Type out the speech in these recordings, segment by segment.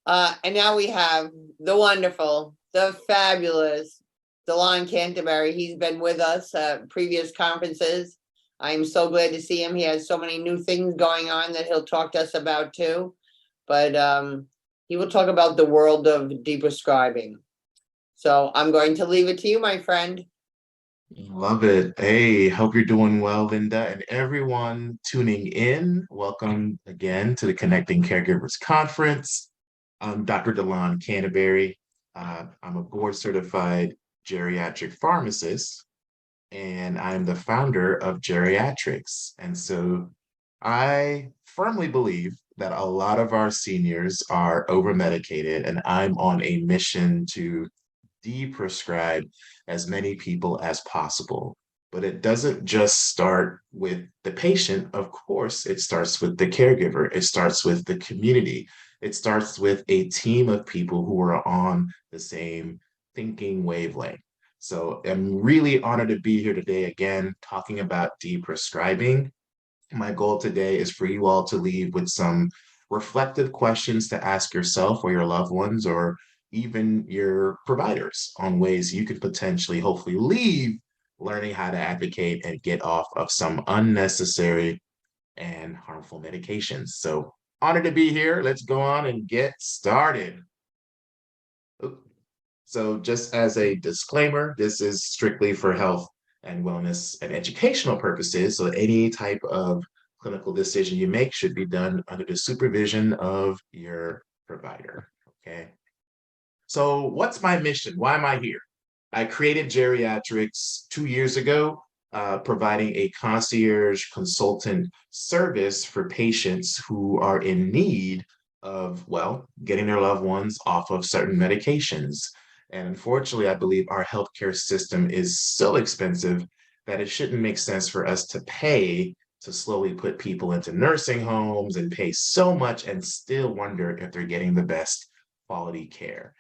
And now we have the wonderful, the fabulous Delon Canterbury. He's been with us at previous conferences. I'm so glad to see him. He has so many new things going on that he'll talk to us about too. But he will talk about the world of deprescribing. So I'm going to leave it to you, my friend. Love it. Hey, hope you're doing well, Linda, and everyone tuning in. Welcome again to the Connecting Caregivers Conference. I'm Dr. Delon Canterbury. I'm a board certified geriatric pharmacist, and I'm the founder of Geriatrics. And so I firmly believe that a lot of our seniors are overmedicated, and I'm on a mission to deprescribe as many people as possible. But it doesn't just start with the patient. Of course, it starts with the caregiver. It starts with the community. It starts with a team of people who are on the same thinking wavelength. So I'm really honored to be here today again, talking about deprescribing. My goal today is for you all to leave with some reflective questions to ask yourself or your loved ones or even your providers on ways you could potentially, hopefully, leave learning how to advocate and get off of some unnecessary and harmful medications. So, honored to be here. Let's go on and get started. So, just as a disclaimer, this is strictly for health and wellness and educational purposes. So, any type of clinical decision you make should be done under the supervision of your provider. Okay. So, what's my mission? Why am I here? I created Geriatrics 2 years ago, providing a concierge consultant service for patients who are in need of, well, getting their loved ones off of certain medications. And unfortunately, I believe our healthcare system is so expensive that it shouldn't make sense for us to pay to slowly put people into nursing homes and pay so much and still wonder if they're getting the best quality care.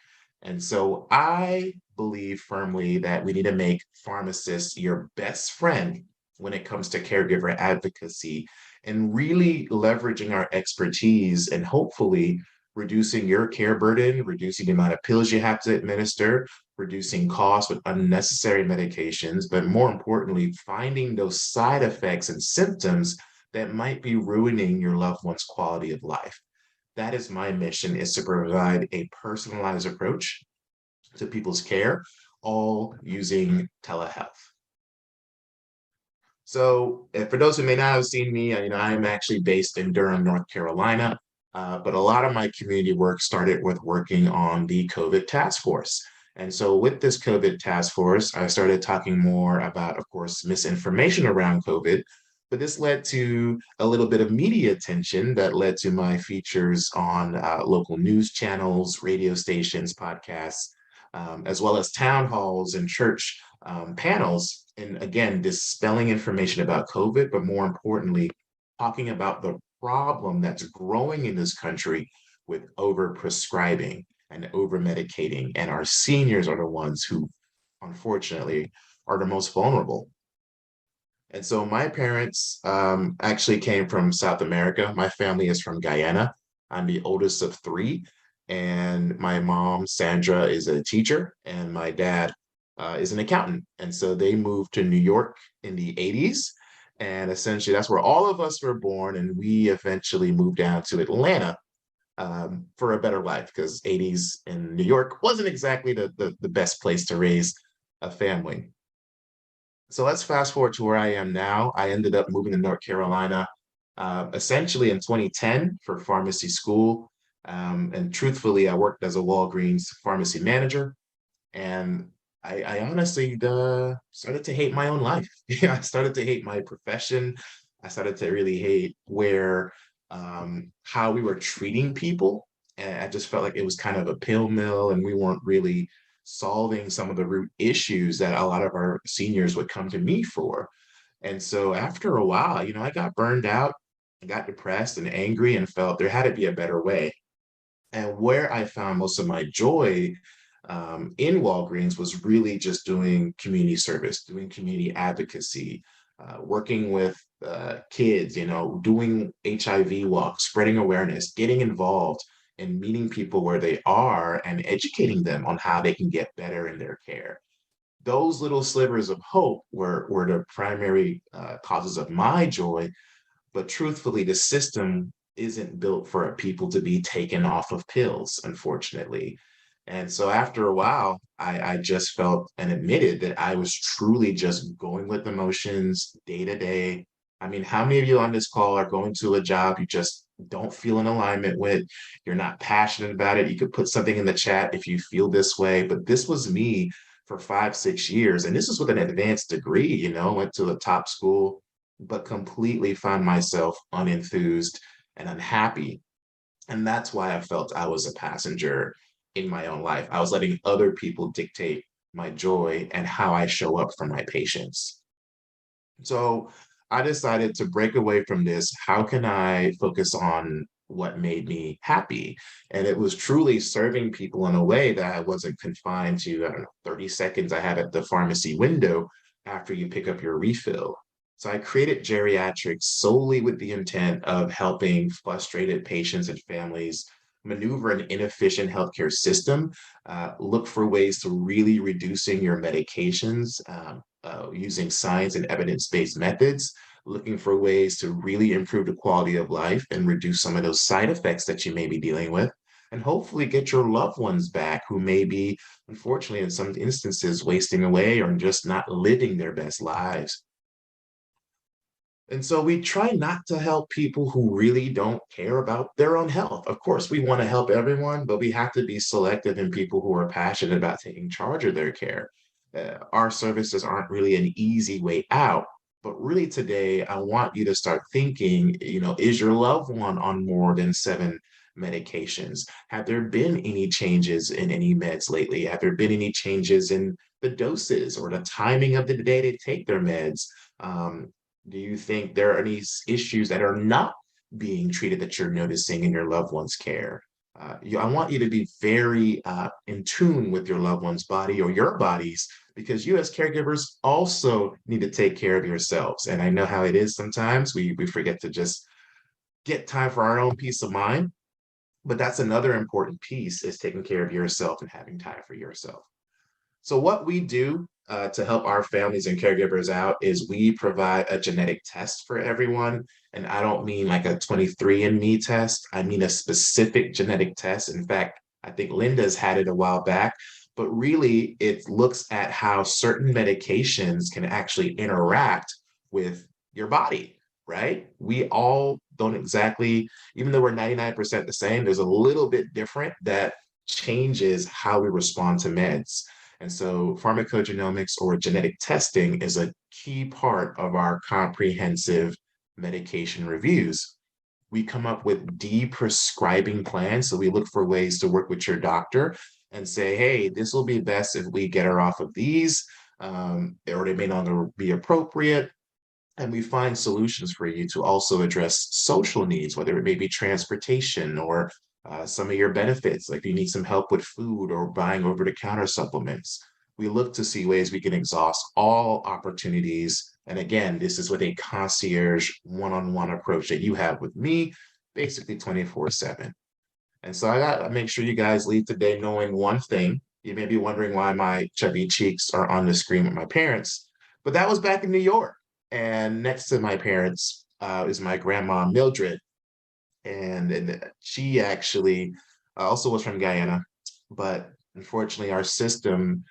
And so I believe firmly that we need to make pharmacists your best friend when it comes to caregiver advocacy and really leveraging our expertise and hopefully reducing your care burden, reducing the amount of pills you have to administer, reducing costs with unnecessary medications, but more importantly, finding those side effects and symptoms that might be ruining your loved one's quality of life. That is my mission, is to provide a personalized approach to people's care, all using telehealth. So, for those who may not have seen me, I am actually based in Durham, North Carolina, but a lot of my community work started with working on the COVID task force. And so, with this COVID task force, I started talking more about, of course, misinformation around COVID. But this led to a little bit of media attention that led to my features on local news channels, radio stations, podcasts, as well as town halls and church panels. And again, dispelling information about COVID, but more importantly, talking about the problem that's growing in this country with overprescribing and overmedicating. And our seniors are the ones who, unfortunately, are the most vulnerable. And so my parents actually came from South America. My family is from Guyana. I'm the oldest of three. And my mom, Sandra, is a teacher, and my dad is an accountant. And so they moved to New York in the 80s. And essentially, that's where all of us were born. And we eventually moved down to Atlanta for a better life because 80s in New York wasn't exactly the best place to raise a family. So let's fast forward to where I am now. I ended up moving to North Carolina essentially in 2010 for pharmacy school. And truthfully, I worked as a Walgreens pharmacy manager. And I honestly started to hate my own life. Yeah, I started to hate my profession. I started to really hate how we were treating people. And I just felt like it was kind of a pill mill and we weren't really solving some of the root issues that a lot of our seniors would come to me for. And so after a while, I got burned out, I got depressed and angry and felt there had to be a better way. And where I found most of my joy in Walgreens was really just doing community service, doing community advocacy, working with kids, doing HIV walks, spreading awareness, getting involved and meeting people where they are and educating them on how they can get better in their care. Those little slivers of hope were the primary causes of my joy. But truthfully, the system isn't built for people to be taken off of pills, unfortunately. And so after a while, I just felt and admitted that I was truly just going with the motions day to day. I mean, how many of you on this call are going to a job you just don't feel in alignment with? You're not passionate about it. You could put something in the chat if you feel this way, but this was me for 5, 6 years. And this is with an advanced degree, went to a top school, but completely found myself unenthused and unhappy. And that's why I felt I was a passenger in my own life. I was letting other people dictate my joy and how I show up for my patients. So I decided to break away from this. How can I focus on what made me happy? And it was truly serving people in a way that I wasn't confined to, I don't know, 30 seconds I had at the pharmacy window after you pick up your refill. So I created Geriatric solely with the intent of helping frustrated patients and families maneuver an inefficient healthcare system, look for ways to really reducing your medications, using science and evidence-based methods, looking for ways to really improve the quality of life and reduce some of those side effects that you may be dealing with, and hopefully get your loved ones back who may be, unfortunately, in some instances, wasting away or just not living their best lives. And so we try not to help people who really don't care about their own health. Of course, we want to help everyone, but we have to be selective in people who are passionate about taking charge of their care. Our services aren't really an easy way out, but really today, I want you to start thinking, is your loved one on more than 7 medications? Have there been any changes in any meds lately? Have there been any changes in the doses or the timing of the day they take their meds? Um, do you think there are any issues that are not being treated that you're noticing in your loved one's care? I want you to be very in tune with your loved one's body or your bodies, because you as caregivers also need to take care of yourselves. And I know how it is sometimes. We forget to just get time for our own peace of mind. But that's another important piece, is taking care of yourself and having time for yourself. So what we do to help our families and caregivers out is we provide a genetic test for everyone. And I don't mean like a 23andMe test. I mean a specific genetic test. In fact, I think Linda's had it a while back, but really it looks at how certain medications can actually interact with your body, right? We all don't exactly, even though we're 99% the same, there's a little bit different that changes how we respond to meds. And so pharmacogenomics or genetic testing is a key part of our comprehensive medication reviews. We come up with deprescribing plans. So we look for ways to work with your doctor and say, hey, this will be best if we get her off of these, or they may no longer be appropriate. And we find solutions for you to also address social needs, whether it may be transportation or some of your benefits, like you need some help with food or buying over-the-counter supplements. We look to see ways we can exhaust all opportunities. And again, this is with a concierge one-on-one approach that you have with me, basically 24/7. And so I got to make sure you guys leave today knowing one thing. You may be wondering why my chubby cheeks are on the screen with my parents, but that was back in New York. And next to my parents is my grandma, Mildred. And she actually also was from Guyana. But unfortunately, our system,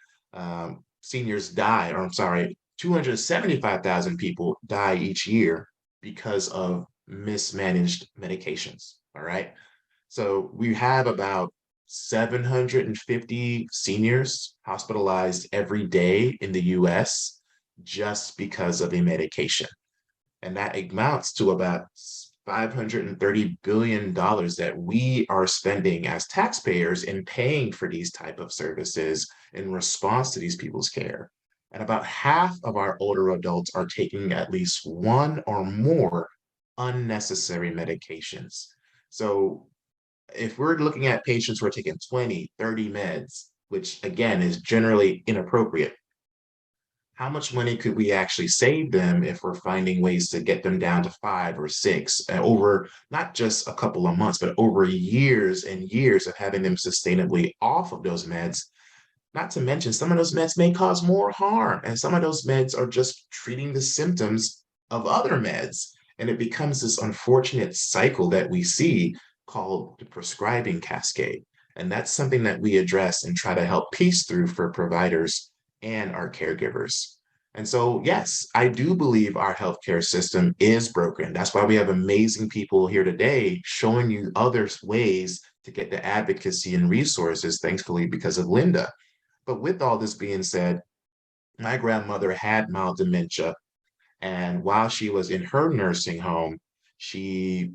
seniors die, or I'm sorry, 275,000 people die each year because of mismanaged medications. All right. So we have about 750 seniors hospitalized every day in the US just because of a medication. And that amounts to about $530 billion that we are spending as taxpayers in paying for these type of services in response to these people's care. And about half of our older adults are taking at least one or more unnecessary medications. So if we're looking at patients who are taking 20, 30 meds, which again is generally inappropriate, how much money could we actually save them if we're finding ways to get them down to 5 or 6 over not just a couple of months, but over years and years of having them sustainably off of those meds? Not to mention, some of those meds may cause more harm, and some of those meds are just treating the symptoms of other meds. And it becomes this unfortunate cycle that we see called the prescribing cascade. And that's something that we address and try to help piece through for providers and our caregivers. And so, yes, I do believe our healthcare system is broken. That's why we have amazing people here today showing you other ways to get the advocacy and resources, thankfully, because of Linda. But with all this being said, my grandmother had mild dementia. And while she was in her nursing home, she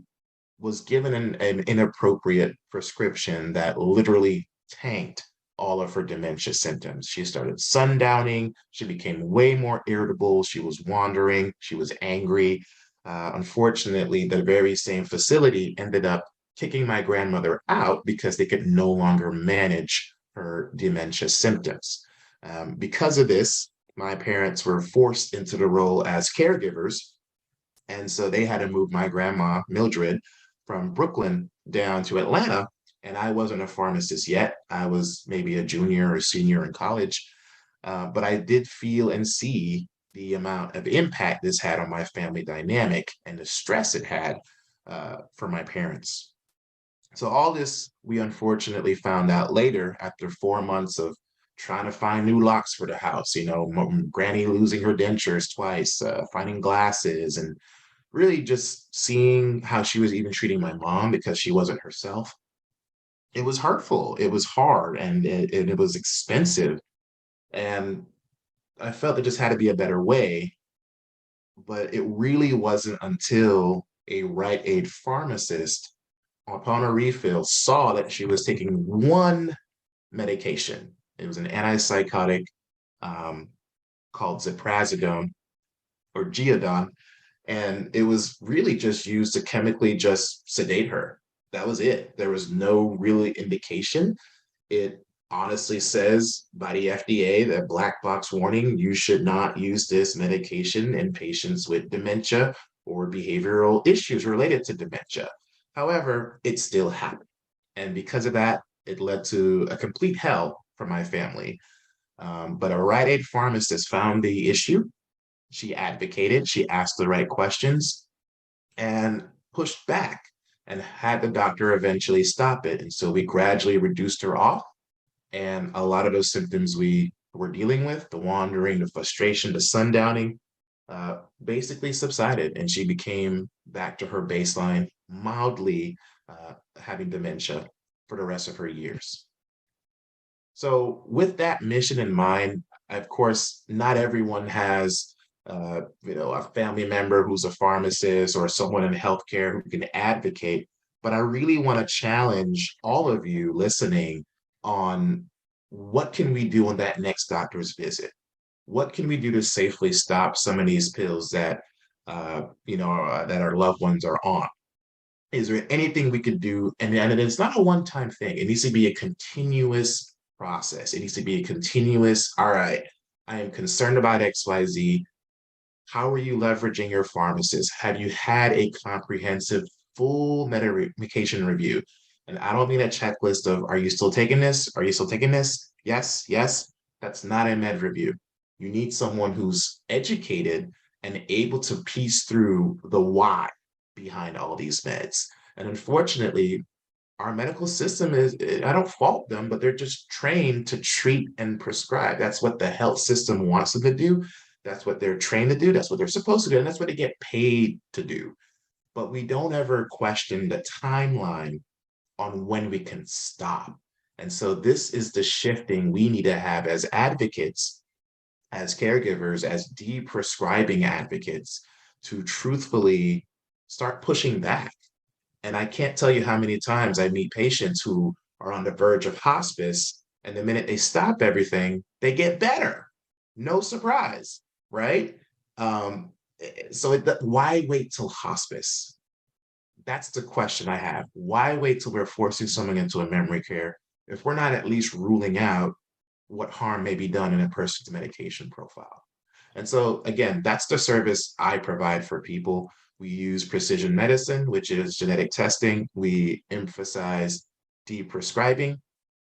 was given an inappropriate prescription that literally tanked all of her dementia symptoms. She started sundowning. She became way more irritable. She was wandering. She was angry. Unfortunately, the very same facility ended up kicking my grandmother out because they could no longer manage her dementia symptoms. Because of this, my parents were forced into the role as caregivers. And so they had to move my grandma, Mildred, from Brooklyn down to Atlanta. And I wasn't a pharmacist yet. I was maybe a junior or senior in college. But I did feel and see the amount of impact this had on my family dynamic and the stress it had for my parents. So all this we unfortunately found out later after 4 months of trying to find new locks for the house, Granny losing her dentures twice, finding glasses, and really just seeing how she was even treating my mom because she wasn't herself. It was hurtful, it was hard, and it was expensive. And I felt there just had to be a better way. But it really wasn't until a Rite Aid pharmacist, upon a refill, saw that she was taking one medication. It was an antipsychotic called ziprasidone or Geodon, and it was really just used to chemically just sedate her. That was it. There was no really indication. It honestly says by the FDA, that black box warning, you should not use this medication in patients with dementia or behavioral issues related to dementia. However, it still happened. And because of that, it led to a complete hell for my family. But a Rite Aid pharmacist found the issue. She advocated, she asked the right questions, and pushed back and had the doctor eventually stop it. And so we gradually reduced her off. And a lot of those symptoms we were dealing with, the wandering, the frustration, the sundowning, basically subsided. And she became back to her baseline, mildly having dementia for the rest of her years. So with that mission in mind, of course, not everyone has a family member who's a pharmacist or someone in healthcare who can advocate. But I really want to challenge all of you listening on what can we do on that next doctor's visit? What can we do to safely stop some of these pills that that our loved ones are on? Is there anything we could do? And it's not a one-time thing. It needs to be a continuous process. It needs to be a continuous, all right, I am concerned about XYZ. How are you leveraging your pharmacist? Have you had a comprehensive full medication review? And I don't mean a checklist of, are you still taking this? Are you still taking this? Yes, yes. That's not a med review. You need someone who's educated and able to piece through the why behind all these meds. And unfortunately, our medical system is, I don't fault them, but they're just trained to treat and prescribe. That's what the health system wants them to do. That's what they're trained to do. That's what they're supposed to do. And that's what they get paid to do. But we don't ever question the timeline on when we can stop. And so this is the shifting we need to have as advocates, as caregivers, as deprescribing advocates, to truthfully start pushing back. And I can't tell you how many times I meet patients who are on the verge of hospice, and the minute they stop everything, they get better. No surprise, right? Why wait till hospice? That's the question I have. Why wait till we're forcing someone into a memory care if we're not at least ruling out what harm may be done in a person's medication profile? And so again, that's the service I provide for people. We use precision medicine, which is genetic testing. We emphasize deprescribing.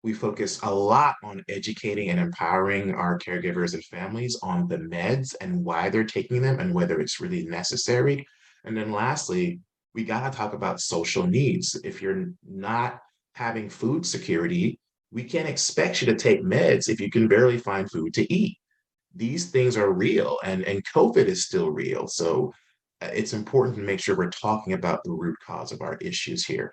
We focus a lot on educating and empowering our caregivers and families on the meds and why they're taking them and whether it's really necessary. And then lastly, we got to talk about social needs. If you're not having food security, we can't expect you to take meds if you can barely find food to eat. These things are real, and COVID is still real. So it's important to make sure we're talking about the root cause of our issues here.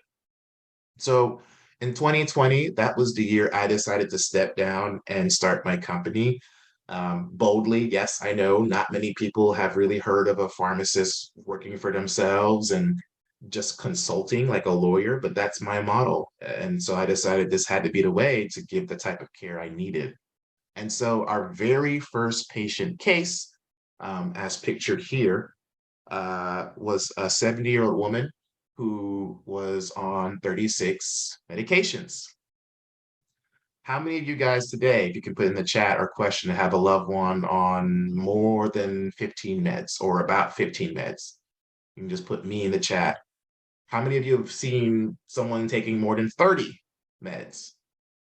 So in 2020, that was the year I decided to step down and start my company. Boldly, yes, I know not many people have really heard of a pharmacist working for themselves and just consulting like a lawyer, but that's my model. And so I decided this had to be the way to give the type of care I needed. And so our very first patient case, as pictured here, was a 70-year-old woman who was on 36 medications. How many of you guys today, if you can put in the chat or question, have a loved one on more than 15 meds or about 15 meds? You can just put me in the chat. How many of you have seen someone taking more than 30 meds?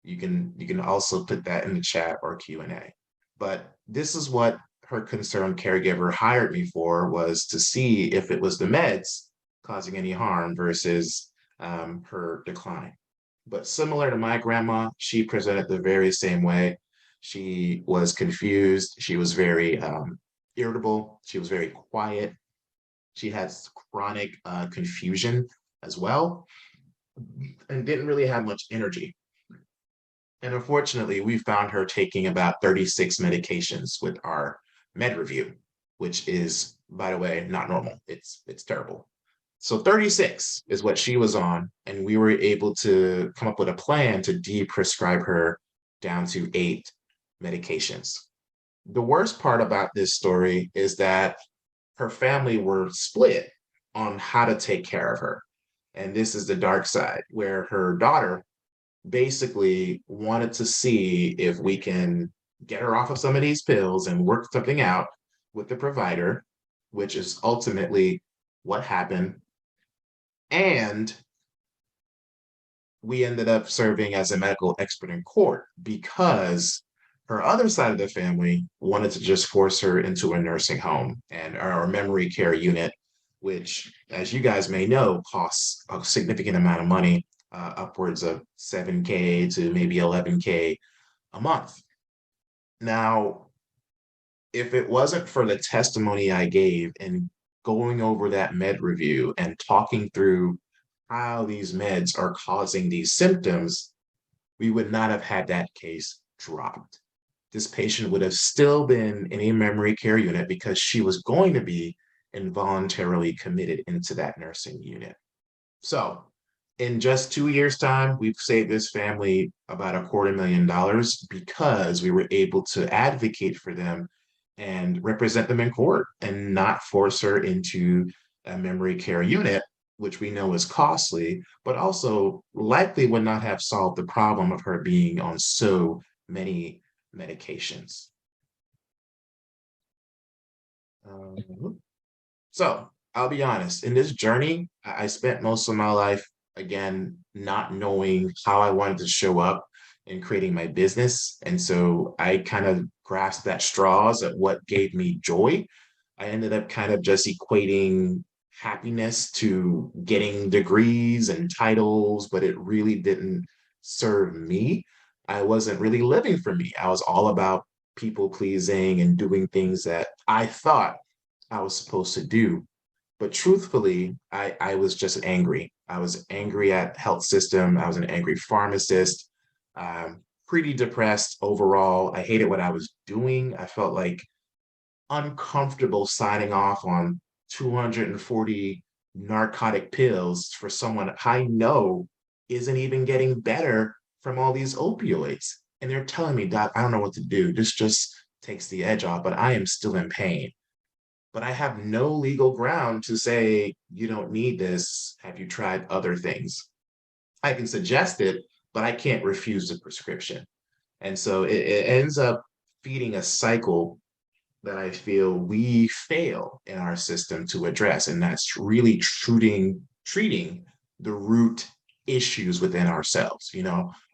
You can also put that in the chat or Q&A. But this is what her concerned caregiver hired me for, was to see if it was the meds causing any harm versus her decline. But similar to my grandma, she presented the very same way. She was confused. She was very irritable. She was very quiet. She has chronic confusion as well, and didn't really have much energy. And unfortunately, we found her taking about 36 medications with our med review, which is, by the way, not normal. It's terrible. So 36 is what she was on, and we were able to come up with a plan to deprescribe her down to 8 medications. The worst part about this story is that her family were split on how to take care of her. And this is the dark side, where her daughter basically wanted to see if we can get her off of some of these pills and work something out with the provider, which is ultimately what happened. And we ended up serving as a medical expert in court because her other side of the family wanted to just force her into a nursing home and our memory care unit, which, as you guys may know, costs a significant amount of money, upwards of 7K to maybe 11K a month. Now, if it wasn't for the testimony I gave and going over that med review and talking through how these meds are causing these symptoms, we would not have had that case dropped. This patient would have still been in a memory care unit because she was going to be involuntarily committed into that nursing unit. So in just 2 years' time, we've saved this family about $250,000 because we were able to advocate for them and represent them in court and not force her into a memory care unit, which we know is costly, but also likely would not have solved the problem of her being on so many medications. So I'll be honest, in this journey, I spent most of my life, again, not knowing how I wanted to show up in creating my business. And so I kind of grasped at straws at what gave me joy. I ended up kind of just equating happiness to getting degrees and titles, but it really didn't serve me. I wasn't really living for me. I was all about people pleasing and doing things that I thought I was supposed to do. But truthfully, I was just angry. I was angry at health system. I was an angry pharmacist, pretty depressed overall. I hated what I was doing. I felt like uncomfortable signing off on 240 narcotic pills for someone I know isn't even getting better from all these opioids. And they're telling me, Doc, I don't know what to do. This just takes the edge off, but I am still in pain. But I have no legal ground to say, you don't need this. Have you tried other things? I can suggest it, but I can't refuse the prescription. And so it ends up feeding a cycle that I feel we fail in our system to address, and that's really treating the root issues within ourselves.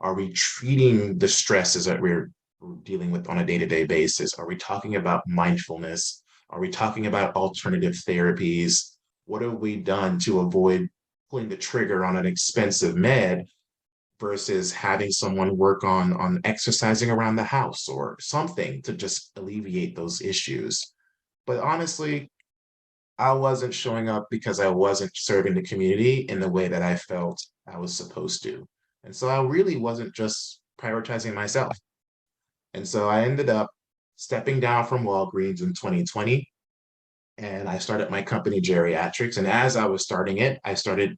Are we treating the stresses that we're dealing with on a day-to-day basis? Are we talking about mindfulness? Are we talking about alternative therapies? What have we done to avoid pulling the trigger on an expensive med versus having someone work on exercising around the house or something to just alleviate those issues? But honestly, I wasn't showing up because I wasn't serving the community in the way that I felt I was supposed to. And so I really wasn't just prioritizing myself. And so I ended up stepping down from Walgreens in 2020, and I started my company Geriatrics. And as I was starting it, I started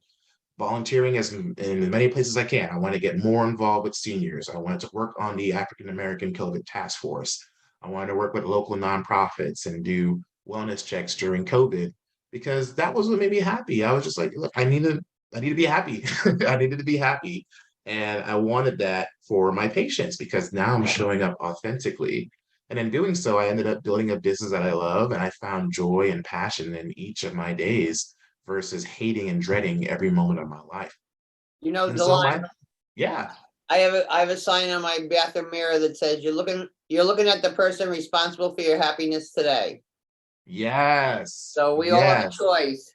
volunteering in as many places as I can. I want to get more involved with seniors. I wanted to work on the African American COVID task force. I wanted to work with local nonprofits and do wellness checks during COVID because that was what made me happy. I was just like, look, I need to be happy. I needed to be happy. And I wanted that for my patients because now I'm showing up authentically. And in doing so, I ended up building a business that I love, and I found joy and passion in each of my days versus hating and dreading every moment of my life. And so Delon, yeah, I have a sign on my bathroom mirror that says you're looking at the person responsible for your happiness today. yes, So we all have a yes, choice.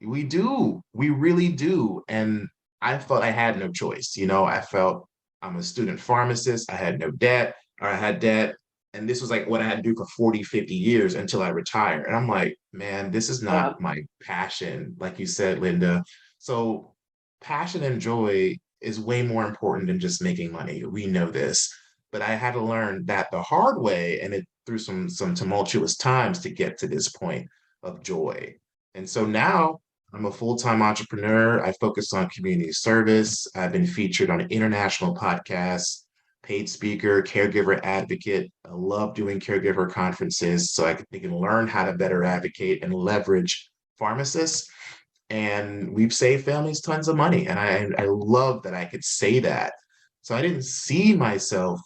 we do. We really do. And I felt I had no choice. I felt I'm a student pharmacist. I had no debt, or I had debt. And this was like what I had to do for 40, 50 years until I retire. And I'm like, man, this is Yeah. not my passion, like you said, Linda. So passion and joy is way more important than just making money. We know this. But I had to learn that the hard way, and it through some tumultuous times to get to this point of joy. And so now I'm a full-time entrepreneur. I focus on community service. I've been featured on international podcasts, paid speaker, caregiver advocate. I love doing caregiver conferences so they can learn how to better advocate and leverage pharmacists. And we've saved families tons of money. And I love that I could say that. So I didn't see myself,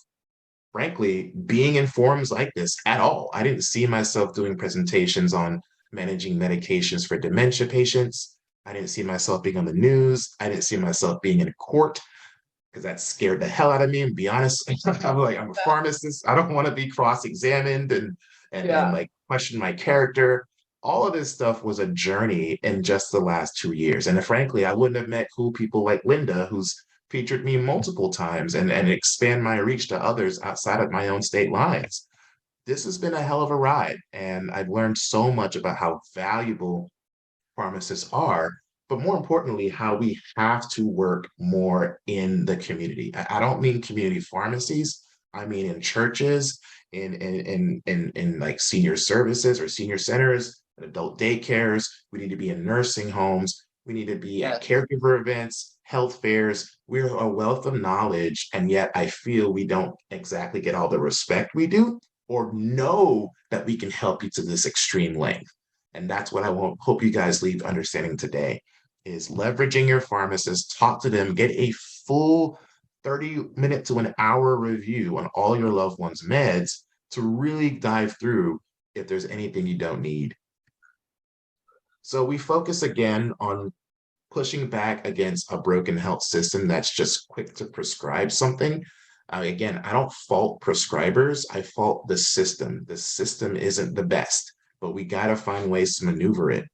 frankly, being in forums like this at all. I didn't see myself doing presentations on managing medications for dementia patients. I didn't see myself being on the news. I didn't see myself being in court because that scared the hell out of me. And be honest, I'm like, I'm a pharmacist. I don't want to be cross-examined and Yeah. like question my character. All of this stuff was a journey in just the last 2 years. And frankly, I wouldn't have met cool people like Linda, who's featured me multiple times and expand my reach to others outside of my own state lines. This has been a hell of a ride. And I've learned so much about how valuable pharmacists are, but more importantly, how we have to work more in the community. I don't mean community pharmacies. I mean in churches, in like senior services or senior centers, adult daycares. We need to be in nursing homes. We need to be at Yes. caregiver events, health fairs. We're a wealth of knowledge, and yet I feel we don't exactly get all the respect we do or know that we can help you to this extreme length. And that's what hope you guys leave understanding today is leveraging your pharmacist, talk to them, get a full 30-minute to an hour review on all your loved one's meds to really dive through if there's anything you don't need. So we focus again on pushing back against a broken health system that's just quick to prescribe something. Again, I don't fault prescribers. I fault the system. The system isn't the best, but we got to find ways to maneuver it.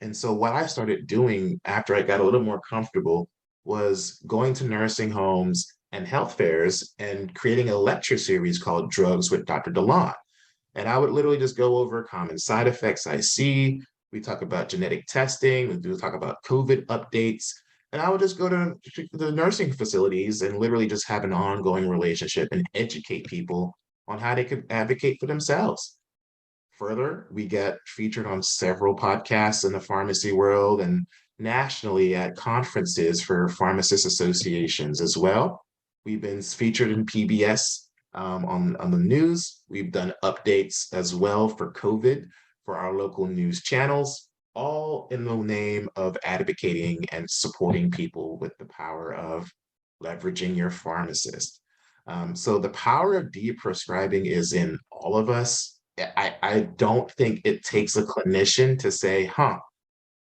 And so what I started doing after I got a little more comfortable was going to nursing homes and health fairs and creating a lecture series called Drugs with Dr. Delon. And I would literally just go over common side effects I see. We talk about genetic testing. We do talk about COVID updates. And I would just go to the nursing facilities and literally just have an ongoing relationship and educate people on how they could advocate for themselves. Further, we get featured on several podcasts in the pharmacy world and nationally at conferences for pharmacist associations as well. We've been featured in PBS on the news. We've done updates as well for COVID for our local news channels, all in the name of advocating and supporting people with the power of leveraging your pharmacist. So the power of deprescribing is in all of us. I don't think it takes a clinician to say, huh,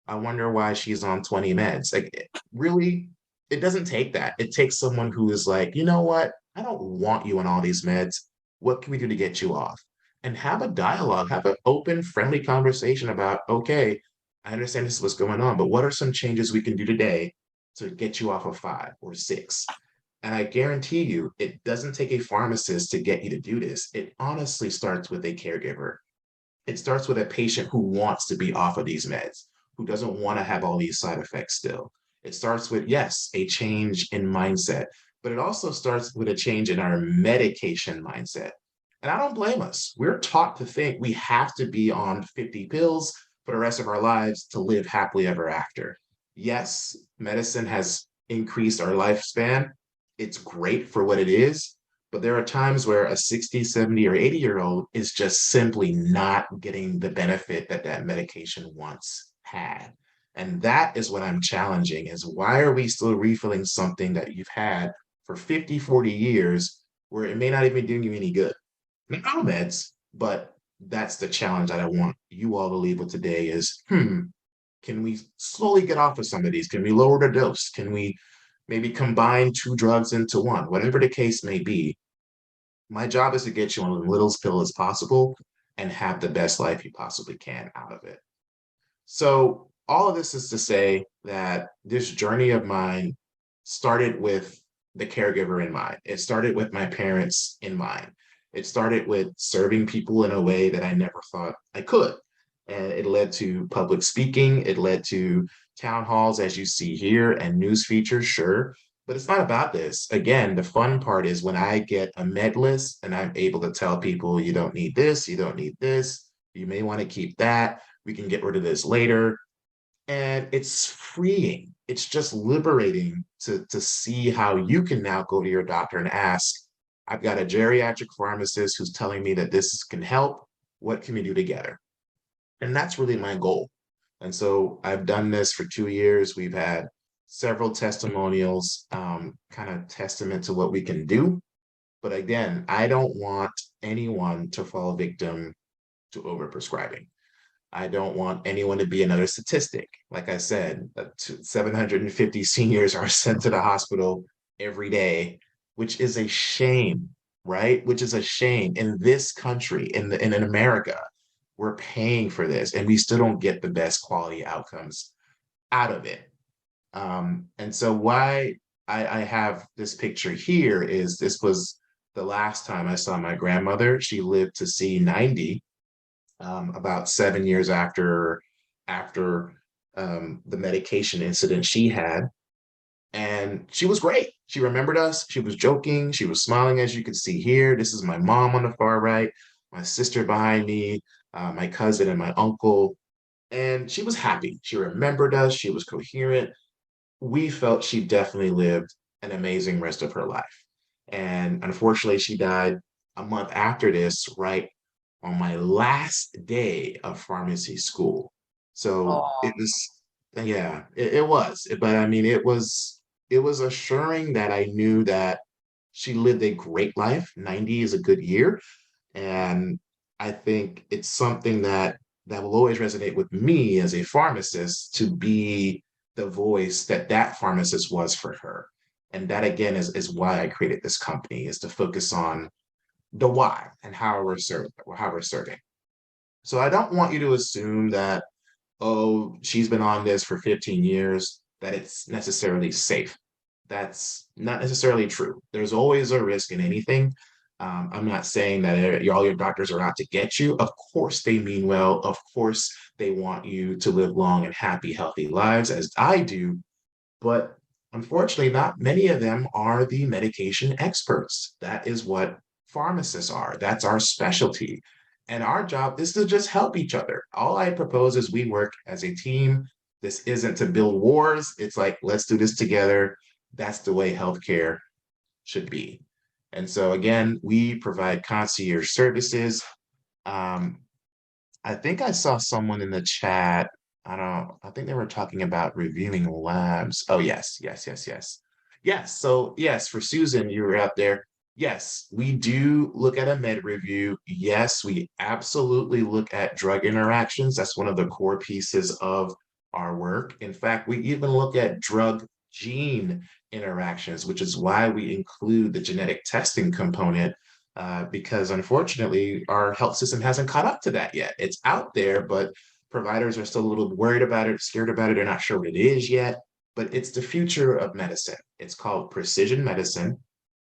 I wonder why she's on 20 meds. Like, really, it doesn't take that. It takes someone who is like, you know what? I don't want you on all these meds. What can we do to get you off? And have a dialogue, have an open, friendly conversation about, okay, I understand this is what's going on, but what are some changes we can do today to get you off of 5 or 6? And I guarantee you, it doesn't take a pharmacist to get you to do this. It honestly starts with a caregiver. It starts with a patient who wants to be off of these meds, who doesn't want to have all these side effects still. It starts with, yes, a change in mindset, but it also starts with a change in our medication mindset. And I don't blame us. We're taught to think we have to be on 50 pills for the rest of our lives to live happily ever after. Yes, medicine has increased our lifespan. It's great for what it is, but there are times where a 60, 70, or 80-year-old is just simply not getting the benefit that that medication once had. And that is what I'm challenging is why are we still refilling something that you've had for 50, 40 years where it may not even do you any good? Not all meds, but that's the challenge that I want you all to leave with today is, can we slowly get off of some of these? Can we lower the dose? Can we maybe combine 2 drugs into one? Whatever the case may be, my job is to get you on as little pill as possible and have the best life you possibly can out of it. So all of this is to say that this journey of mine started with the caregiver in mind. It started with my parents in mind. It started with serving people in a way that I never thought I could. And it led to public speaking. It led to town halls, as you see here, and news features, sure. But it's not about this. Again, the fun part is when I get a med list and I'm able to tell people, you don't need this, you don't need this, you may want to keep that, we can get rid of this later. And it's freeing. It's just liberating to see how you can now go to your doctor and ask, I've got a geriatric pharmacist who's telling me that this can help. What can we do together? And that's really my goal. And so I've done this for 2 years. We've had several testimonials, kind of testament to what we can do. But again, I don't want anyone to fall victim to overprescribing. I don't want anyone to be another statistic. Like I said, 750 seniors are sent to the hospital every day, which is a shame, right? Which is a shame in this country, in America. We're paying for this, and we still don't get the best quality outcomes out of it. And so why I have this picture here is this was the last time I saw my grandmother. She lived to see 90, about 7 years after the medication incident she had. And she was great. She remembered us. She was joking. She was smiling, as you can see here. This is my mom on the far right, my sister behind me, my cousin and my uncle. And she was happy. She remembered us. She was coherent. We felt she definitely lived an amazing rest of her life. And unfortunately, she died a month after this, right on my last day of pharmacy school. So it Oh, was, yeah, it was. But I mean, it was assuring that I knew that she lived a great life. 90 is a good year. And I think it's something that will always resonate with me as a pharmacist to be the voice that that pharmacist was for her. And that again is why I created this company, is to focus on the why and how we're serving. So I don't want you to assume that, oh, she's been on this for 15 years, that it's necessarily safe. That's not necessarily true. There's always a risk in anything. I'm not saying that all your doctors are out to get you. Of course, they mean well. Of course, they want you to live long and happy, healthy lives, as I do. But unfortunately, not many of them are the medication experts. That is what pharmacists are. That's our specialty. And our job is to just help each other. All I propose is we work as a team. This isn't to build wars. It's like, let's do this together. That's the way healthcare should be. And so, again, we provide concierge services. Um, I think I saw someone in the chat. I think they were talking about reviewing labs. Oh, yes, yes, yes, yes. Yes. So, yes, for Susan, you were out there. Yes, we do look at a med review. Yes, we absolutely look at drug interactions. That's one of the core pieces of our work. In fact, we even look at drug gene interactions, which is why we include the genetic testing component, because unfortunately, our health system hasn't caught up to that yet. It's out there, but providers are still a little worried about it, scared about it. They're not sure what it is yet, but it's the future of medicine. It's called precision medicine,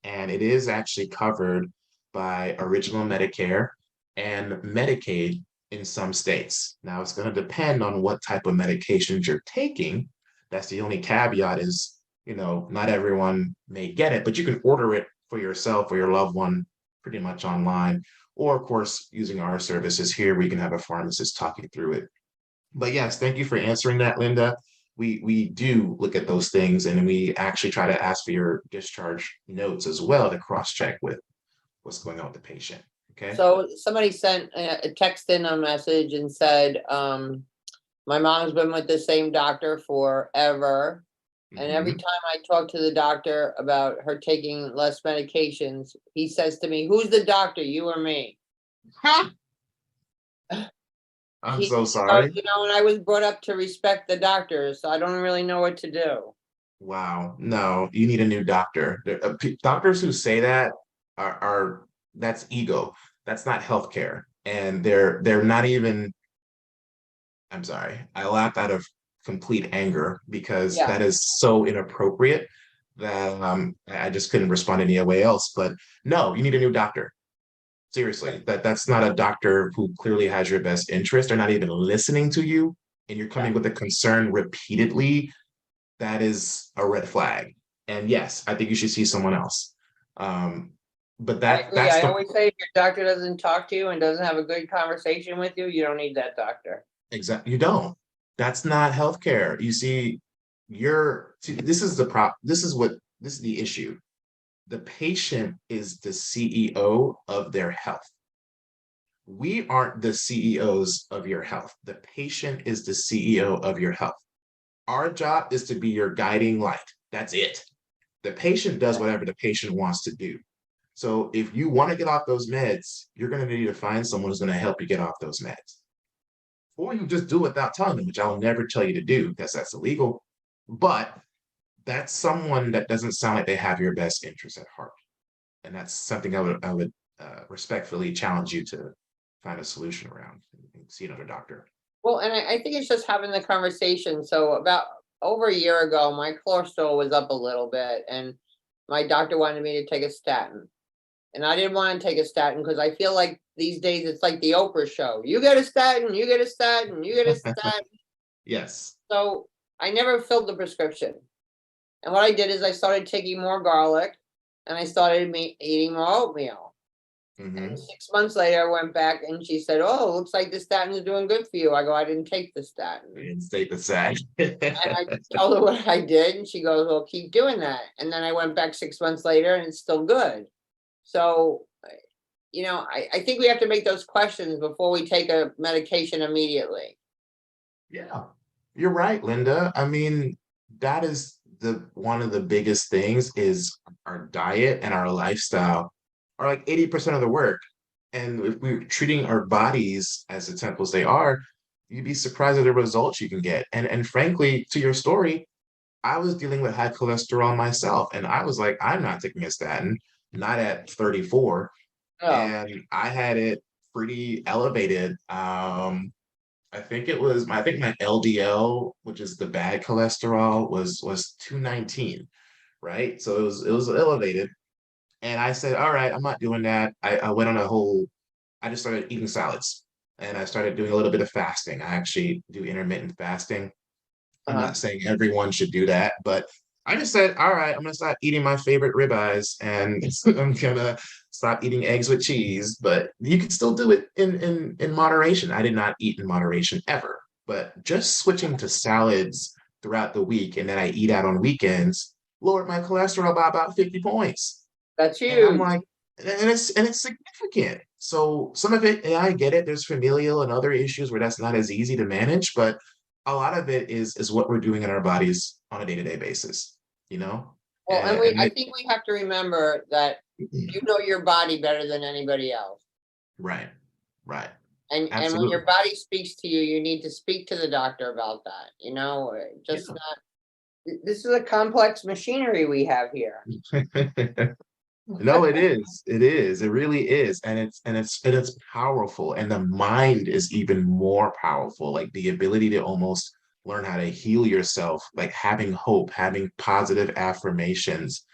and it is actually covered by original Medicare and Medicaid in some states. Now, it's going to depend on what type of medications you're taking. That's the only caveat is, not everyone may get it, but you can order it for yourself or your loved one pretty much online. Or, of course, using our services here, we can have a pharmacist talk you through it. But yes, thank you for answering that, Linda. We do look at those things, and we actually try to ask for your discharge notes as well to cross-check with what's going on with the patient. Okay. So somebody sent a text in a message and said, my mom's been with the same doctor forever. And every time I talk to the doctor about her taking less medications, he says to me, "Who's the doctor, you or me?" I'm so sorry. And I was brought up to respect the doctors, so I don't really know what to do. Wow. No, you need a new doctor. Doctors who say that are that's ego. That's not healthcare. And they're not even, I'm sorry, I laughed out of complete anger because Yeah. that is so inappropriate that I just couldn't respond any way else. But no, you need a new doctor. Seriously, that's not a doctor who clearly has your best interest. They're not even listening to you, and you're coming with a concern repeatedly. That is a red flag. And yes, I think you should see someone else. But I agree. that's I the always say if your doctor doesn't talk to you and doesn't have a good conversation with you, you don't need that doctor. exact. You don't. That's not healthcare. You see, this is the this is the issue. The patient is the CEO of their health. We aren't the CEOs of your health. The patient is the CEO of your health. Our job is to be your guiding light. That's it. The patient does whatever the patient wants to do. So if you want to get off those meds, you're going to need to find someone who's going to help you get off those meds. Or you just do it without telling them, which I'll never tell you to do because that's illegal. But that's someone that doesn't sound like they have your best interest at heart. And that's something I would respectfully challenge you to find a solution around and see another doctor. Well, and I think it's just having the conversation. So about over a year ago, my cholesterol was up a little bit, and my doctor wanted me to take a statin. And I didn't want to take a statin because I feel like these days it's like the Oprah show. You get a statin, you get a statin, you get a statin. Yes. So I never filled the prescription. And what I did is I started taking more garlic, and I started eating more oatmeal. And 6 months later, I went back and she said, "Oh, looks like the statin is doing good for you." I go, "I didn't take the statin." And state the side. And I told her what I did, and she goes, "Well, keep doing that." And then I went back 6 months later, and it's still good. So, I think we have to make those questions before we take a medication immediately. Yeah, you're right, Linda. I mean, that is the one of the biggest things is our diet and our lifestyle are like 80% of the work. And if we're treating our bodies as the temples they are, you'd be surprised at the results you can get. And frankly, to your story, I was dealing with high cholesterol myself, and I was like, I'm not taking a statin, not at 34. Oh, And I had it pretty elevated. I think my LDL, which is the bad cholesterol, was 219, right? So it was elevated. And I said, all right, I'm not doing that. I went on I just started eating salads, and I started doing a little bit of fasting. I actually do intermittent fasting. I'm uh-huh. not saying everyone should do that, but I just said, all right, I'm gonna stop eating my favorite ribeyes, and I'm gonna stop eating eggs with cheese. But you can still do it in moderation. I did not eat in moderation ever, but just switching to salads throughout the week, and then I eat out on weekends, lowered my cholesterol by about 50 points. That's And I'm huge. like, and it's significant. So some of it, yeah, I get it. There's familial and other issues where that's not as easy to manage, but a lot of it is what we're doing in our bodies on a day-to-day basis, you know? Well, and I And think we have to remember that You know your body better than anybody else. Right, right. And when Absolutely. your body speaks to you, you need to speak to the doctor about that, Yeah. just not, this is a complex machinery we have here. No, it is. It is. It really is. And it's powerful. And the mind is even more powerful. Like the ability to almost learn how to heal yourself, like having hope, having positive affirmations,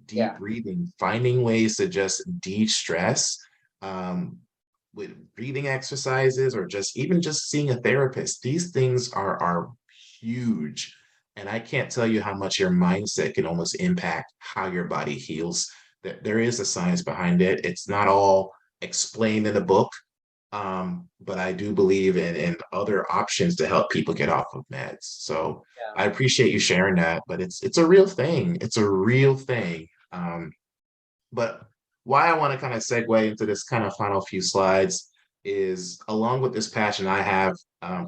deep Yeah, breathing, finding ways to just de-stress, um, with breathing exercises or just even just seeing a therapist. These things are huge. And I can't tell you how much your mindset can almost impact how your body heals. There is a science behind it. It's not all explained in the book, but I do believe in other options to help people get off of meds. So yeah. I appreciate you sharing that, but it's a real thing. It's a real thing. But why I want to kind of segue into this kind of final few slides is along with this passion I have,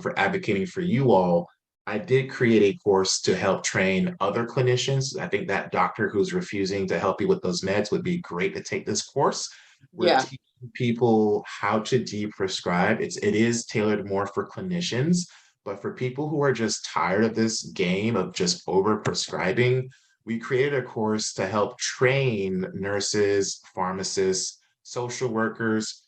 for advocating for you all, I did create a course to help train other clinicians. I think that doctor who's refusing to help you with those meds would be great to take this course. We're Yeah, teaching people how to deprescribe. It is tailored more for clinicians, but for people who are just tired of this game of just overprescribing, we created a course to help train nurses, pharmacists, social workers,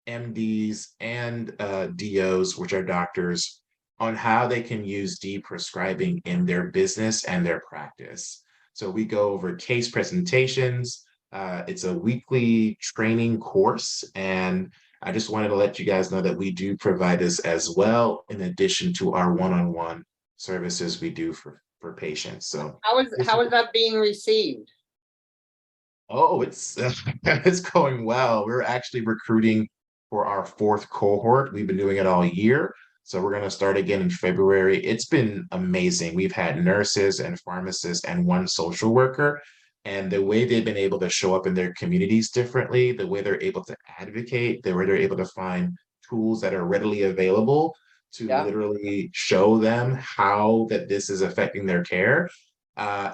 MDs, and DOs, which are doctors, on how they can use deprescribing in their business and their practice. So we go over case presentations. It's a weekly training course, and I just wanted to let you guys know that we do provide this as well, in addition to our one-on-one services we do for patients. So this how is that being received? Oh, it's it's going well. We're actually recruiting for our fourth cohort. We've been doing it all year. So we're going to start again in February. It's been amazing. We've had nurses and pharmacists and one social worker. And the way they've been able to show up in their communities differently, the way they're able to advocate, the way they're able to find tools that are readily available to Yeah, literally show them how that this is affecting their care.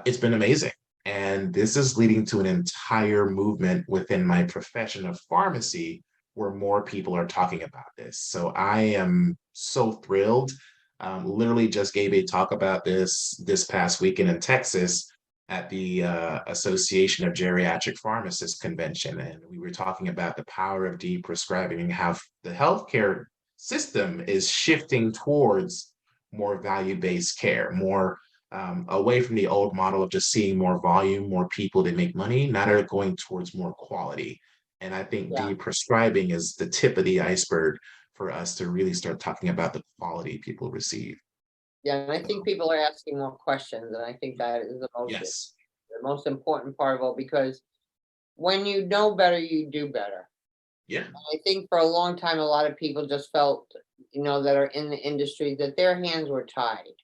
It's been amazing. And this is leading to an entire movement within my profession of pharmacy where more people are talking about this. So I am so thrilled. Literally just gave a talk about this past weekend in Texas at the Association of Geriatric Pharmacists convention. And we were talking about the power of deprescribing and how the healthcare system is shifting towards more value-based care, more away from the old model of just seeing more volume, more people to make money. Now they're going towards more quality. And I think yeah, deprescribing is the tip of the iceberg for us to really start talking about the quality people receive. yeah. And I think people are asking more questions, and I think that is Yes. the most important part of all, because when you know better, you do better. Yeah. I think for a long time, a lot of people just felt, that are in the industry, that their hands were tied.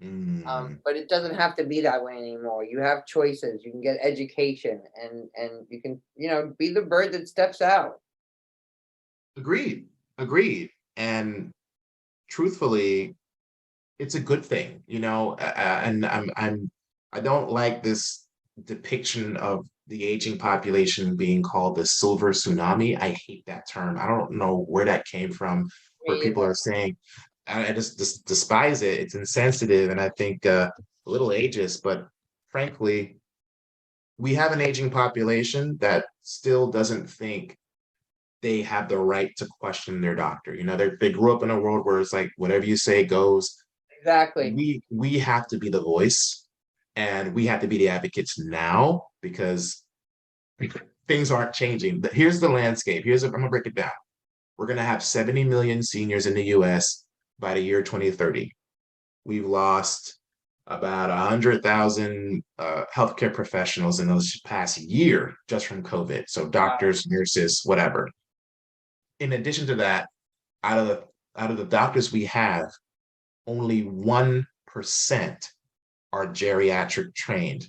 Mm, But it doesn't have to be that way anymore. You have choices. You can get education, and you can, be the bird that steps out. agreed. Agreed. And truthfully, it's a good thing, and I don't like this depiction of the aging population being called the silver tsunami. I hate that term. I don't know where that came from, where Me people either. are saying, I just despise it. It's insensitive, and I think a little ageist. But frankly, we have an aging population that still doesn't think they have the right to question their doctor. They grew up in a world where it's like whatever you say goes. Exactly. We have to be the voice, and we have to be the advocates now, because things aren't changing. But here's the landscape. I'm gonna break it down. We're gonna have 70 million seniors in the US by the year 2030. We've lost about 100,000 healthcare professionals in those past year just from COVID. So Wow. doctors, nurses, whatever. In addition to that, out of the doctors we have, only 1% are geriatric trained.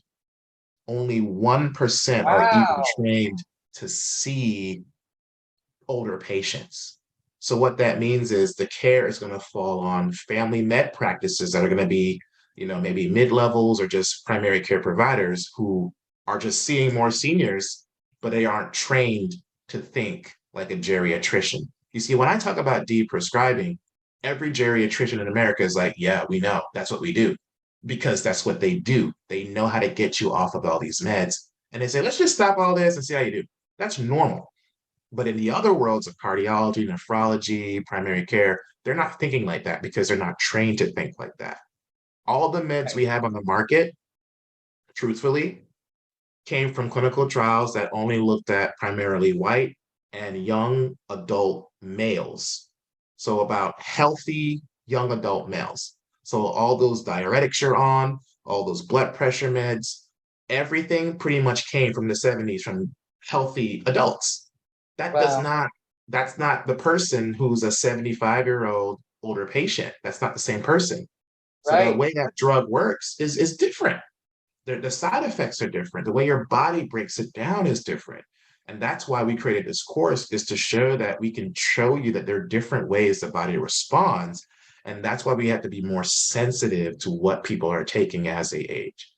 Only 1% are even Wow. trained to see older patients. So what that means is the care is going to fall on family med practices that are going to be, maybe mid-levels or just primary care providers who are just seeing more seniors but they aren't trained to think like a geriatrician. You see, when I talk about deprescribing, every geriatrician in America is like, yeah, we know that's what we do because that's what they do. They know how to get you off of all these meds. And they say, let's just stop all this and see how you do. That's normal. But in the other worlds of cardiology, nephrology, primary care, they're not thinking like that because they're not trained to think like that. All the meds Right. we have on the market, truthfully, came from clinical trials that only looked at primarily white and young adult males. So about healthy young adult males. So all those diuretics you're on, all those blood pressure meds, everything pretty much came from the 70s from healthy adults. That does Wow. not, that's not the person who's a 75-year-old older patient. That's not the same person. So the Right. way that drug works is different. The side effects are different. The way your body breaks it down is different. And that's why we created this course, is to show that we can show you that there are different ways the body responds. And that's why we have to be more sensitive to what people are taking as they age.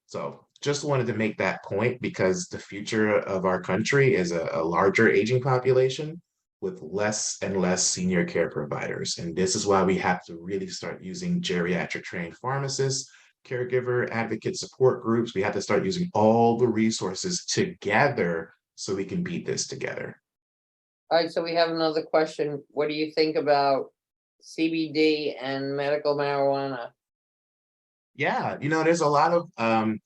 So just wanted to make that point because the future of our country is a larger aging population with less and less senior care providers. And this is why we have to really start using geriatric trained pharmacists, caregiver advocate support groups. We have to start using all the resources together so we can beat this together. All right, so we have another question. What do you think about CBD and medical marijuana? Yeah, there's a lot of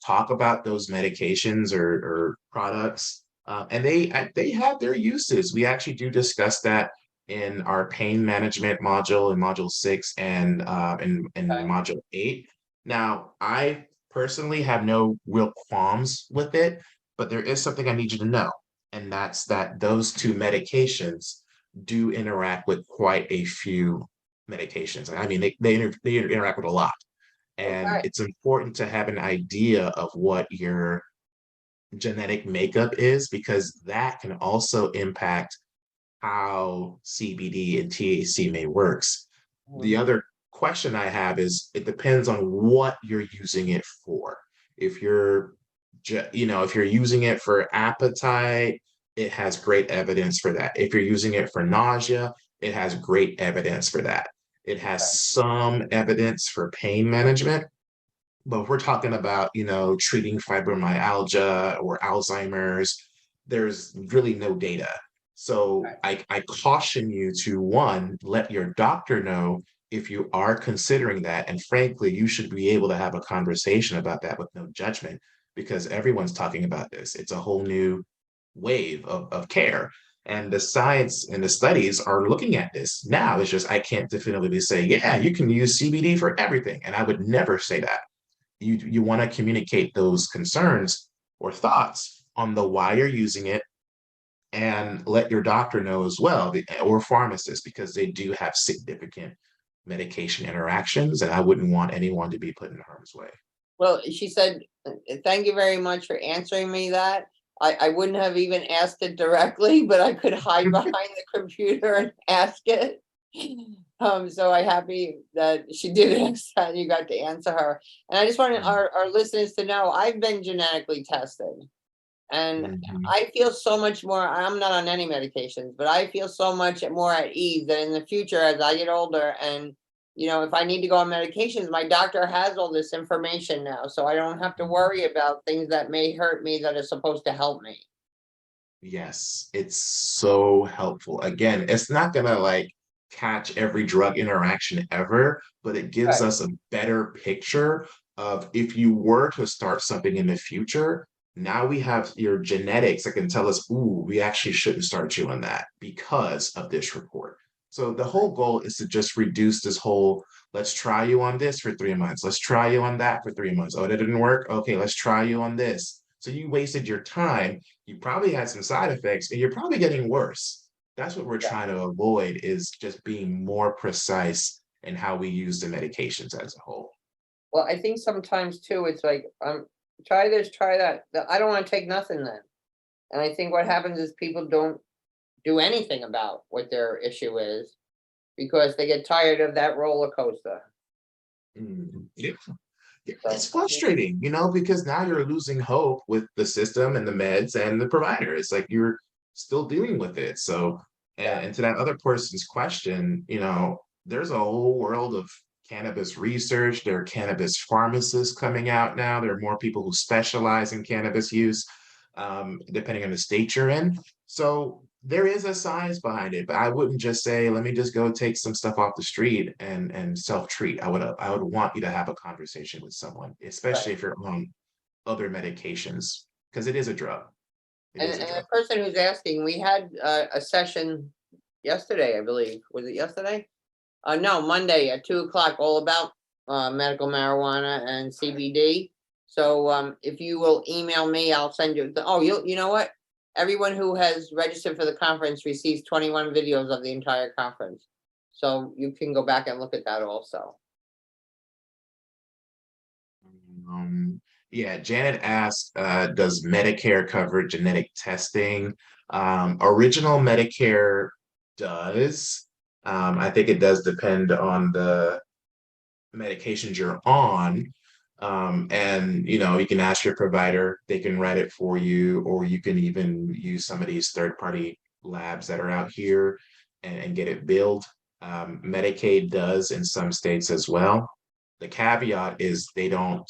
talk about those medications or products, and they have their uses. We actually do discuss that in our pain management module in module 6 and in Okay. module 8. Now, I personally have no real qualms with it, but there is something I need you to know, and that's that those two medications do interact with quite a few medications. I mean, they interact with a lot. And Okay. it's important to have an idea of what your genetic makeup is because that can also impact how CBD and THC may works. The Mhm. other question I have is it depends on what you're using it for. If you're if you're using it for appetite, it has great evidence for that. If you're using it for nausea, it has great evidence for that. It has Okay. some evidence for pain management, but if we're talking about, treating fibromyalgia or Alzheimer's, there's really no data. So I caution you to one, let your doctor know if you are considering that. And frankly, you should be able to have a conversation about that with no judgment because everyone's talking about this. It's a whole new wave of care. And the science and the studies are looking at this now. It's just I can't definitively say, yeah, you can use CBD for everything. And I would never say that. You want to communicate those concerns or thoughts on the why you're using it and let your doctor know as well, or pharmacist, because they do have significant medication interactions and I wouldn't want anyone to be put in harm's way. Well, she said, thank you very much for answering me that. I wouldn't have even asked it directly, but I could hide behind the computer and ask it. So I'm happy that she did ask that and you got to answer her. And I just wanted our listeners to know I've been genetically tested. And Mhm. I feel so much more. I'm not on any medications, but I feel so much more at ease that in the future, as I get older, and if I need to go on medications, my doctor has all this information now, so I don't have to worry about things that may hurt me that are supposed to help me. Yes, it's so helpful. Again, it's not gonna like catch every drug interaction ever, but it gives Right. us a better picture of if you were to start something in the future, now we have your genetics that can tell us, ooh, we actually shouldn't start you on that because of this report. So the whole goal is to just reduce this whole, let's try you on this for 3 months. Let's try you on that for 3 months. Oh, that didn't work. Okay, let's try you on this. So you wasted your time, you probably had some side effects and you're probably getting worse. That's what we're Yeah. trying to avoid is just being more precise in how we use the medications as a whole. Well, I think sometimes too, it's like, try this, try that. I don't want to take nothing then. And I think what happens is people don't do anything about what their issue is because they get tired of that roller coaster. Yeah. It's So, frustrating, because now you're losing hope with the system and the meds and the provider. It's like you're still dealing with it. So, yeah, and to that other person's question, there's a whole world of cannabis research. There are cannabis pharmacists coming out now. There are more people who specialize in cannabis use, depending on the state you're in. So there is a science behind it, but I wouldn't just say, let me just go take some stuff off the street and self-treat. I would want you to have a conversation with someone, especially right. if you're on other medications, because it is a drug. It And is a the drug. person who's asking, we had a session yesterday, I believe. Was it yesterday? No, Monday at 2 o'clock, all about medical marijuana and CBD. So if you will email me, I'll send you. Oh, you know what? Everyone who has registered for the conference receives 21 videos of the entire conference. So you can go back and look at that also. Yeah, Janet asked, does Medicare cover genetic testing? Original Medicare does. I think it does depend on the medications you're on. And you can ask your provider, they can write it for you, or you can even use some of these third-party labs that are out here and get it billed. Medicaid does in some states as well. The caveat is they don't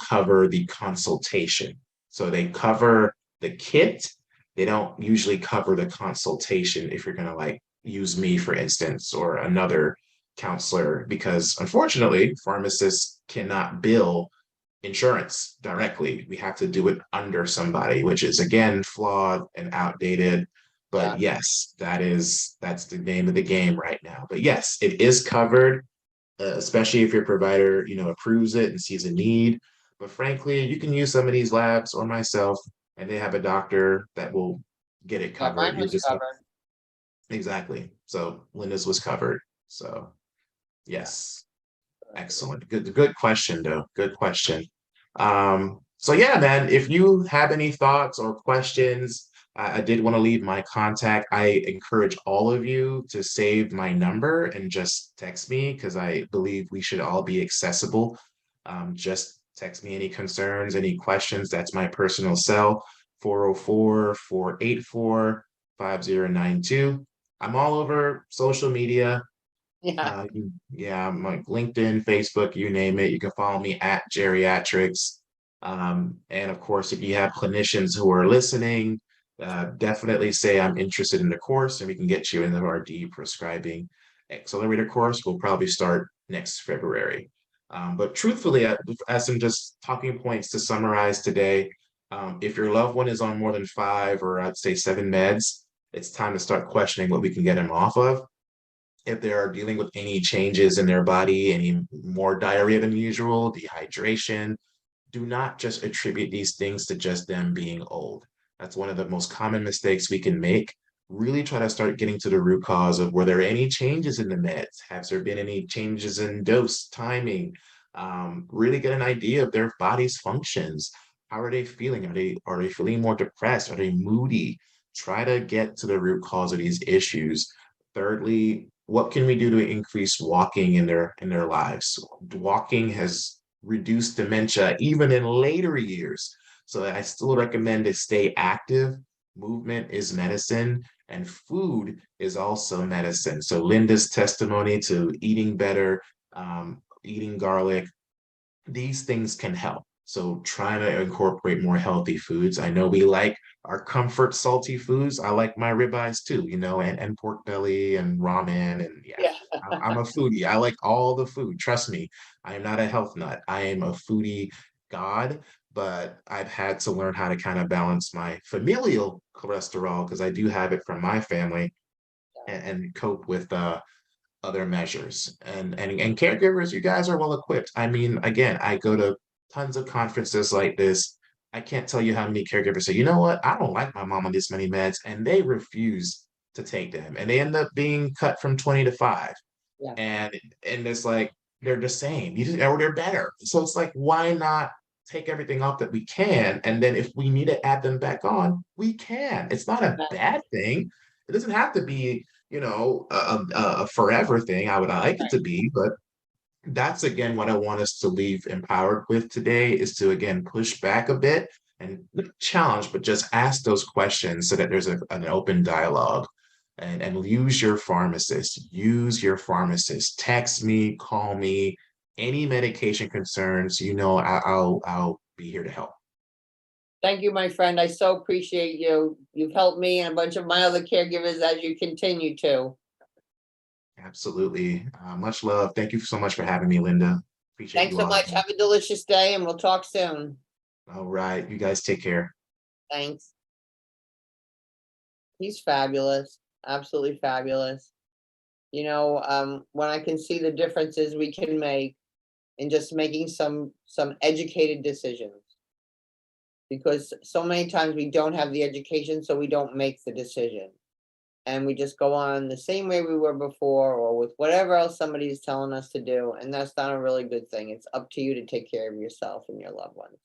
cover the consultation. So they cover the kit. They don't usually cover the consultation if you're gonna like use me, for instance, or another counselor, because unfortunately, pharmacists cannot bill insurance directly. We have to do it under somebody, which is again flawed and outdated. Yeah, But yes, that's the name of the game right now. But yes, it is covered, especially if your provider, approves it and sees a need. But frankly, you can use some of these labs or myself, and they have a doctor that will get it yeah, covered. mine You was just have covered. exactly. So Linda's was covered. So Yeah. yes. Excellent. Good question, though. Good question. So yeah, man, if you have any thoughts or questions, I did want to leave my contact. I encourage all of you to save my number and just text me because I believe we should all be accessible. Just text me any concerns, any questions. That's my personal cell, 404-484-5092. I'm all over social media. Yeah. Yeah, I'm like LinkedIn, Facebook, you name it. You can follow me at Geriatrics. And of course, if you have clinicians who are listening, definitely say I'm interested in the course and we can get you into our Prescribing Accelerator course. We'll probably start next February. But truthfully, as some just talking points to summarize today, if your loved one is on more than 5 or I'd say 7 meds, it's time to start questioning what we can get them off of. If they are dealing with any changes in their body, any more diarrhea than usual, dehydration, do not just attribute these things to just them being old. That's one of the most common mistakes we can make. Really try to start getting to the root cause of, were there any changes in the meds? Has there been any changes in dose, timing? Really get an idea of their body's functions. How are they feeling? Are they feeling more depressed? Are they moody? Try to get to the root cause of these issues. Thirdly, what can we do to increase walking in their lives? Walking has reduced dementia even in later years. So I still recommend to stay active. Movement is medicine, and food is also medicine. So Linda's testimony to eating better, eating garlic, these things can help. So trying to incorporate more healthy foods. I know we like our comfort salty foods. I like my ribeyes too, and pork belly and ramen. And yeah, Yeah. I'm a foodie. I like all the food. Trust me, I am not a health nut. I am a foodie god, but I've had to learn how to kind of balance my familial cholesterol because I do have it from my family and cope with other measures. And caregivers, you guys are well equipped. I mean, again, I go to tons of conferences like this. I can't tell you how many caregivers say, you know what, I don't like my mom on this many meds, and they refuse to take them. And they end up being cut from 20 to 5. Yeah. And it's like they're the same. Or they're better. So it's like, why not take everything off that we can? And then if we need to add them back on, we can. It's not a bad thing. It doesn't have to be a forever thing. I would like it to be, but that's again what I want us to leave empowered with today, is to again push back a bit and not challenge, but just ask those questions so that there's an open dialogue. And use your pharmacist, text me, call me, any medication concerns, I'll be here to help. Thank you, my friend. I so appreciate you. You've helped me and a bunch of my other caregivers as you continue to. Absolutely. Much love. Thank you so much for having me, Linda. Appreciate Thanks you so all. much. Have a delicious day and we'll talk soon. All right. You guys take care. Thanks. He's fabulous. Absolutely fabulous. When I can see the differences we can make in just making some educated decisions. Because so many times we don't have the education, so we don't make the decision. And we just go on the same way we were before, or with whatever else somebody's telling us to do. And that's not a really good thing. It's up to you to take care of yourself and your loved ones.